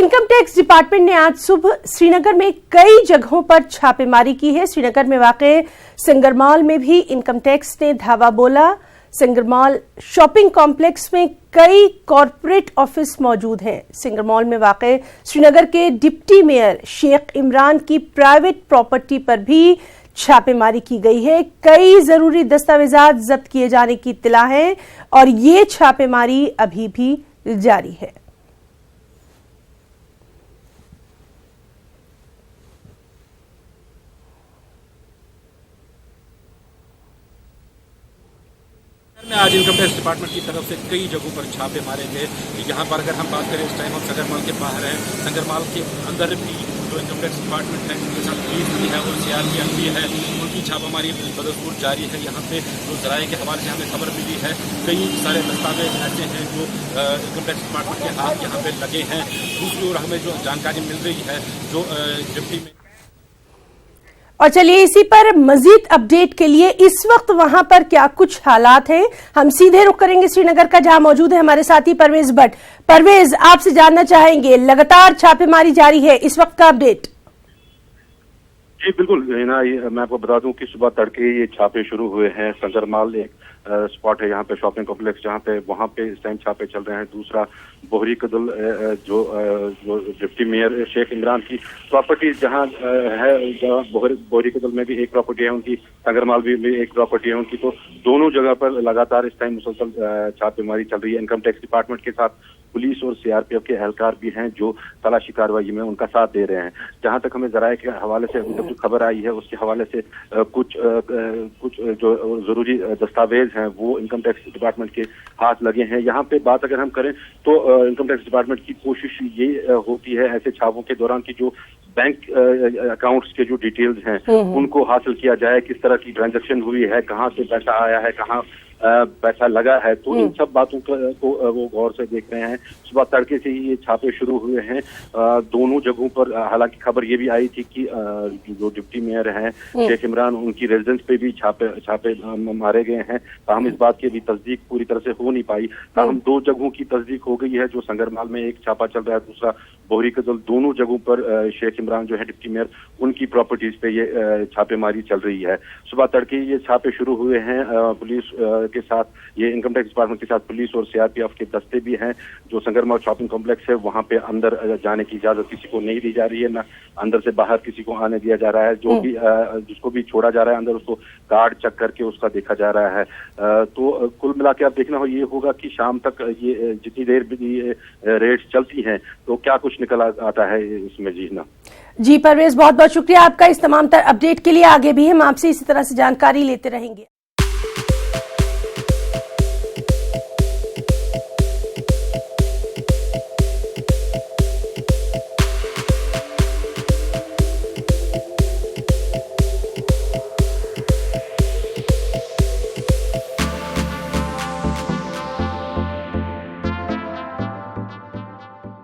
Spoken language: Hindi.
इनकम टैक्स डिपार्टमेंट ने आज सुबह श्रीनगर में कई जगहों पर छापेमारी की है। श्रीनगर में वाक़े सिंगर मॉल में भी इनकम टैक्स ने धावा बोला। सिंगर मॉल शॉपिंग कॉम्प्लेक्स में कई कॉरपोरेट ऑफिस मौजूद हैं। सिंगर मॉल में वाक़े श्रीनगर के डिप्टी मेयर शेख इमरान की प्राइवेट प्रॉपर्टी पर भी छापेमारी की गई है। कई जरूरी दस्तावेजात जब्त किए जाने की इत्तला है और ये छापेमारी अभी भी जारी है। में आज इनकम टैक्स डिपार्टमेंट की तरफ से कई जगहों पर छापे मारे गए। यहाँ पर अगर हम बात करें इस टाइम हम संगर मॉल के बाहर हैं। संगर मॉल के अंदर भी जो इनकम टैक्स डिपार्टमेंट है उनके साथ पुलिस भी है और CRPF भी है, उनकी छापामारी बदस्तूर जारी है। यहाँ पे जो जराये के हवाले से हमें खबर मिली है कई सारे दस्तावेज ऐसे हैं जो इनकम टैक्स डिपार्टमेंट के हाथ यहाँ पे लगे हैं। दूसरी ओर हमें जो जानकारी मिल रही है जो डिप्टी में और चलिए इसी पर मजीद अपडेट के लिए इस वक्त वहां पर क्या कुछ हालात हैं, हम सीधे रुख करेंगे श्रीनगर का, जहां मौजूद है हमारे साथी परवेज भट्ट। परवेज, आपसे जानना चाहेंगे, लगातार छापेमारी जारी है, इस वक्त का अपडेट। जी बिल्कुल ना, मैं आपको बता दूं कि सुबह तड़के ये छापे शुरू हुए हैं। संगर मॉल एक स्पॉट है यहाँ पे, शॉपिंग कॉम्प्लेक्स जहाँ पे, वहाँ पे इस टाइम छापे चल रहे हैं। दूसरा बोहरी कदल जो डिप्टी मेयर शेख इमरान की प्रॉपर्टी जहाँ है, जहाँ बोहरी कदल में भी एक प्रॉपर्टी है उनकी, संगर मॉल भी एक प्रॉपर्टी है उनकी। तो दोनों जगह पर लगातार इस टाइम मुसलसल छापेमारी चल रही है। इनकम टैक्स डिपार्टमेंट के साथ पुलिस और CRPF के एहलकार भी हैं जो तलाशी कार्रवाई में उनका साथ दे रहे हैं। जहां तक हमें जराये के हवाले से अभी तक जो खबर आई है उसके हवाले से कुछ जो जरूरी दस्तावेज हैं वो इनकम टैक्स डिपार्टमेंट के हाथ लगे हैं। यहाँ पे बात अगर हम करें तो इनकम टैक्स डिपार्टमेंट की कोशिश ये होती है ऐसे छापों के दौरान की जो बैंक अकाउंट्स के जो डिटेल्स हैं उनको हासिल किया जाए, किस तरह की ट्रांजैक्शन हुई है, कहाँ से पैसा आया है, कहाँ पैसा लगा है। तो इन सब बातों को वो गौर से देख रहे हैं। सुबह तड़के से ही ये छापे शुरू हुए हैं दोनों जगहों पर। हालांकि खबर ये भी आई थी कि जो डिप्टी मेयर हैं शेख इमरान, उनकी रेजिडेंस पे भी छापे मारे गए हैं। ताहम इस बात की भी तस्दीक पूरी तरह से हो नहीं पाई। ताहम दो जगहों की तस्दीक हो गई है, जो संगर मॉल में एक छापा चल रहा है, दूसरा बोहरी कदल। दोनों जगहों पर शेख इमरान जो है डिप्टी मेयर, उनकी प्रॉपर्टीज पे ये छापेमारी चल रही है। सुबह तड़के ये छापे शुरू हुए हैं पुलिस के साथ, ये इनकम टैक्स डिपार्टमेंट के साथ पुलिस और CRPF के दस्ते भी हैं। जो संगर मॉल शॉपिंग कॉम्प्लेक्स है वहां पे अंदर जाने की इजाजत किसी को नहीं दी जा रही है, ना अंदर से बाहर किसी को आने दिया जा रहा है। जो भी जिसको भी छोड़ा जा रहा है अंदर, उसको कार्ड चेक करके उसका देखा जा रहा है। तो कुल मिला के आप देखना हो ये होगा कि शाम तक ये जितनी देर भी ये रेड्स चलती हैं तो क्या कुछ निकल आता है इसमें। जी ना जी परवेज, बहुत बहुत शुक्रिया आपका इस तमाम तर अपडेट के लिए। आगे भी हम आपसे इसी तरह से जानकारी लेते रहेंगे।